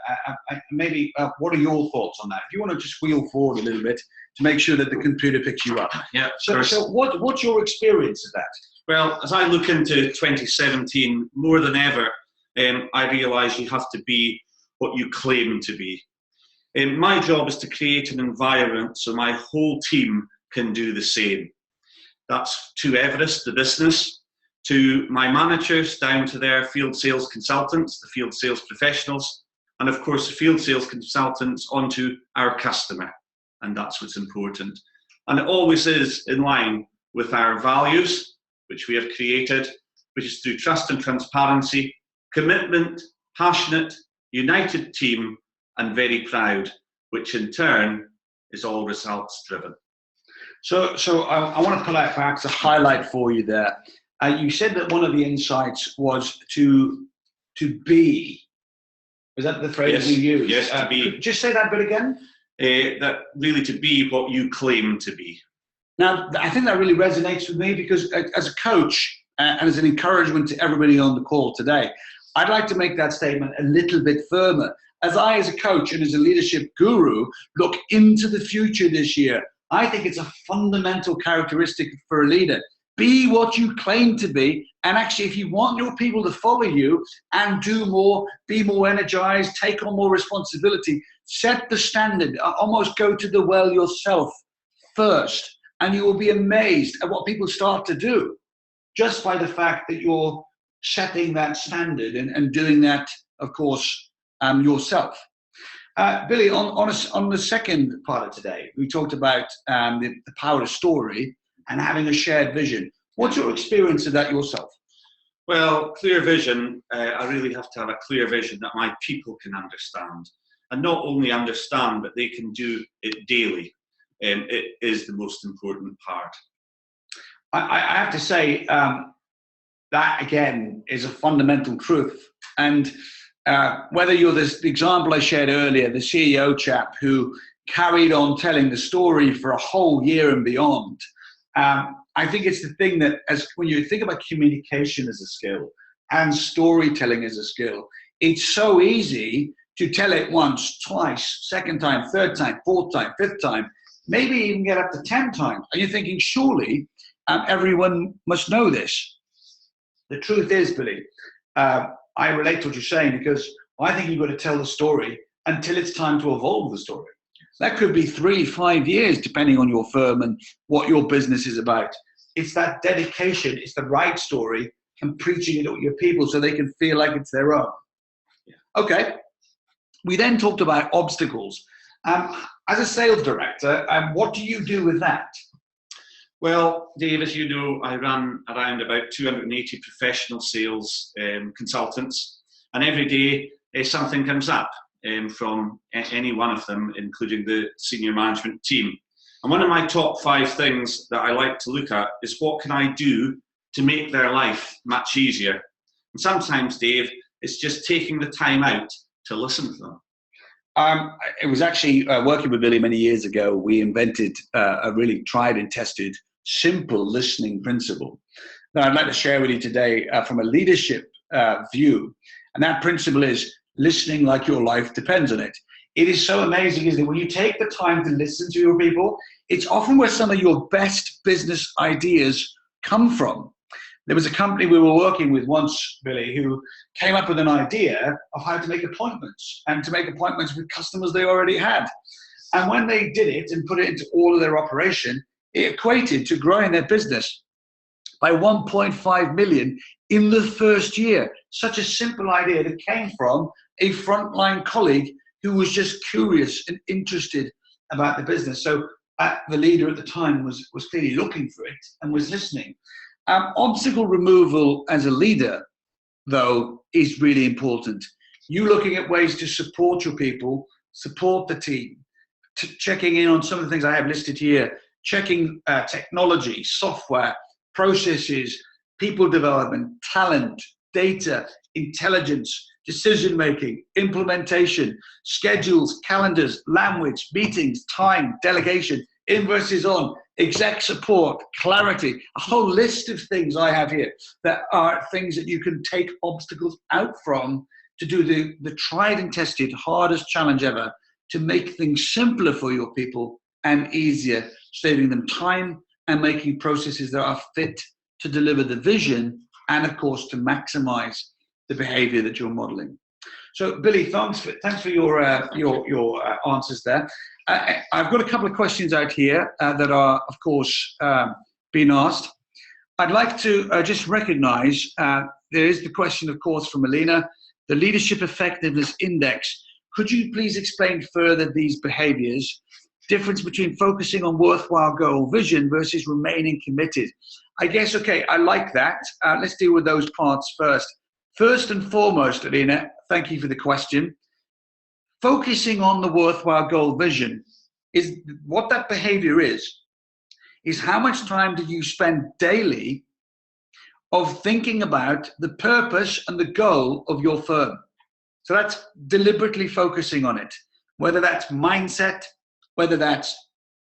Maybe what are your thoughts on that? If you want to just wheel forward a little bit to make sure that the computer picks you up. Yeah. So what's your experience of that? Well, as I look into 2017, more than ever, I realise you have to be what you claim to be. My job is to create an environment so my whole team can do the same. That's to Everest, the business, to my managers, down to their field sales consultants, the field sales professionals, and of course the field sales consultants onto our customer. And that's what's important. And it always is in line with our values, which we have created, which is through trust and transparency, commitment, passionate, united team, and very proud, which in turn is all results driven. So I want to pull out perhaps a highlight for you there. You said that one of the insights was to be. Is that the phrase you used? Yes, to be. Just say that bit again. That really to be what you claim to be. Now, I think that really resonates with me because as a coach and as an encouragement to everybody on the call today, I'd like to make that statement a little bit firmer. As a coach and as a leadership guru, look into the future this year, I think it's a fundamental characteristic for a leader. Be what you claim to be, and actually, if you want your people to follow you and do more, be more energized, take on more responsibility, set the standard, almost go to the well yourself first, and you will be amazed at what people start to do just by the fact that you're setting that standard and doing that, of course, yourself. Billy, on the second part of today, we talked about the power of story and having a shared vision. What's your experience of that yourself? Well, clear vision, I really have to have a clear vision that my people can understand. And not only understand, but they can do it daily. It is the most important part. I have to say, that again is a fundamental truth. And whether you're the example I shared earlier, the CEO chap who carried on telling the story for a whole year and beyond. I think it's the thing that, when you think about communication as a skill and storytelling as a skill, it's so easy to tell it once, twice, second time, third time, fourth time, fifth time, maybe even get up to 10 times. And you're thinking, surely everyone must know this. The truth is, Billy, I relate to what you're saying, because I think you've got to tell the story until it's time to evolve the story. That could be 3-5 years, depending on your firm and what your business is about. It's that dedication, it's the right story, and preaching it to your people so they can feel like it's their own. Okay. We then talked about obstacles. As a sales director, what do you do with that? Well, Dave, as you know, I run around about 280 professional sales consultants, and every day something comes up from any one of them, including the senior management team. And one of my top 5 things that I like to look at is, what can I do to make their life much easier? And sometimes, Dave, it's just taking the time out to listen to them. It was actually working with Billy many years ago. We invented a really tried and tested, simple listening principle that I'd like to share with you today from a leadership view. And that principle is listening like your life depends on it. It is so amazing, isn't it? When you take the time to listen to your people, it's often where some of your best business ideas come from. There was a company we were working with once, Billy, who came up with an idea of how to make appointments, and to make appointments with customers they already had. And when they did it and put it into all of their operation, it equated to growing their business by 1.5 million in the first year. Such a simple idea that came from a frontline colleague who was just curious and interested about the business. So the leader at the time was clearly looking for it and was listening. Obstacle removal as a leader, though, is really important. You looking at ways to support your people, support the team, checking in on some of the things I have listed here, checking technology, software, processes, people development, talent, data, intelligence, decision-making, implementation, schedules, calendars, language, meetings, time, delegation, invoices on, exec support, clarity, a whole list of things I have here that are things that you can take obstacles out from to do the tried and tested, hardest challenge ever, to make things simpler for your people and easier, saving them time and making processes that are fit to deliver the vision and, of course, to maximize the behavior that you're modeling. So, Billy, thanks for your answers there. I've got a couple of questions out here that are, of course, being asked. I'd like to just recognize there is the question, of course, from Alina, the Leadership Effectiveness Index. Could you please explain further these behaviors, difference between focusing on worthwhile goal vision versus remaining committed? I guess, okay, I like that. Let's deal with those parts first. First and foremost, Alina, thank you for the question. Focusing on the worthwhile goal vision is what that behavior is how much time do you spend daily of thinking about the purpose and the goal of your firm. So that's deliberately focusing on it, whether that's mindset, whether that's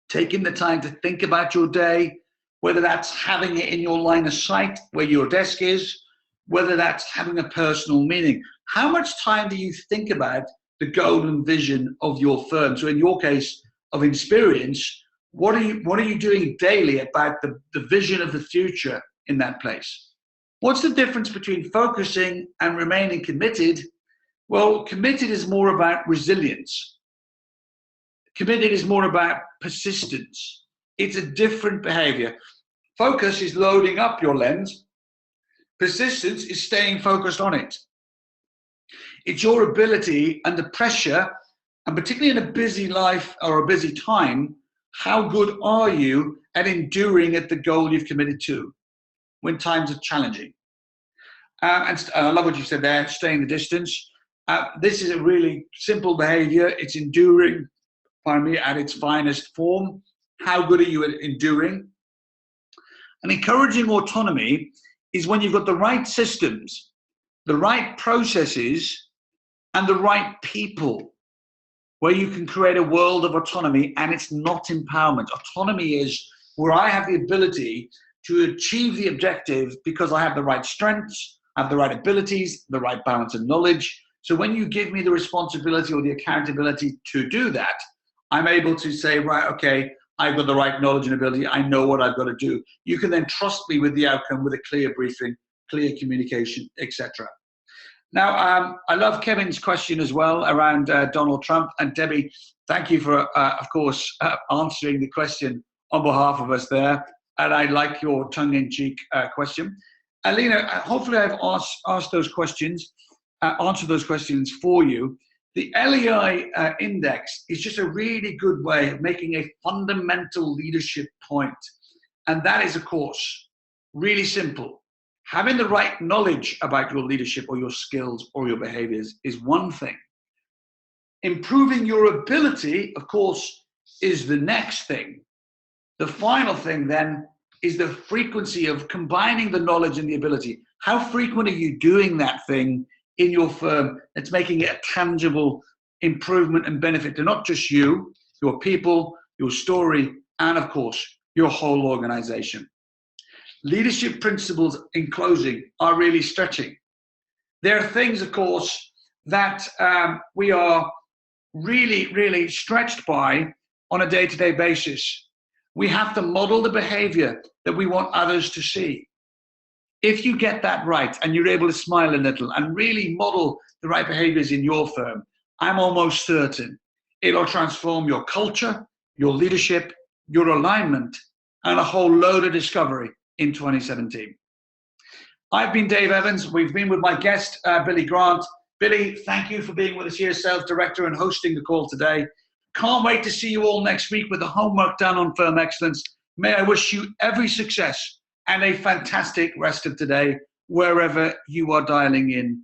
taking the time to think about your day, whether that's having it in your line of sight where your desk is, whether that's having a personal meaning. How much time do you think about the goal and vision of your firm? So in your case of Insperience, what are you doing daily about the vision of the future in that place? What's the difference between focusing and remaining committed? Well, committed is more about resilience. Committed is more about persistence. It's a different behavior. Focus is loading up your lens. Persistence is staying focused on it. It's your ability under pressure, and particularly in a busy life or a busy time, how good are you at enduring at the goal you've committed to when times are challenging? And I love what you said there, staying the distance. This is a really simple behavior. It's enduring, pardon me, at its finest form. How good are you at enduring? And encouraging autonomy is when you've got the right systems, the right processes, and the right people where you can create a world of autonomy, and it's not empowerment. Autonomy is where I have the ability to achieve the objective because I have the right strengths, I have the right abilities, the right balance of knowledge. So when you give me the responsibility or the accountability to do that, I'm able to say, right, okay, I've got the right knowledge and ability. I know what I've got to do. You can then trust me with the outcome, with a clear briefing, clear communication, etc. Now, I love Kevin's question as well around Donald Trump. And Debbie, thank you for, of course, answering the question on behalf of us there. And I like your tongue-in-cheek question. Alina, hopefully I've asked those questions, answered those questions for you. The LEI index is just a really good way of making a fundamental leadership point. And that is, of course, really simple. Having the right knowledge about your leadership or your skills or your behaviors is one thing. Improving your ability, of course, is the next thing. The final thing then is the frequency of combining the knowledge and the ability. How frequent are you doing that thing in your firm that's making it a tangible improvement and benefit to not just you, your people, your story, and of course, your whole organization? Leadership principles, in closing, are really stretching. There are things, of course, that we are really, really stretched by on a day-to-day basis. We have to model the behavior that we want others to see. If you get that right and you're able to smile a little and really model the right behaviors in your firm, I'm almost certain it'll transform your culture, your leadership, your alignment, and a whole load of discovery in 2017. I've been Dave Evans. We've been with my guest, Billy Grant. Billy, thank you for being with us here, Sales Director, and hosting the call today. Can't wait to see you all next week with the homework done on firm excellence. May I wish you every success and a fantastic rest of today, wherever you are dialing in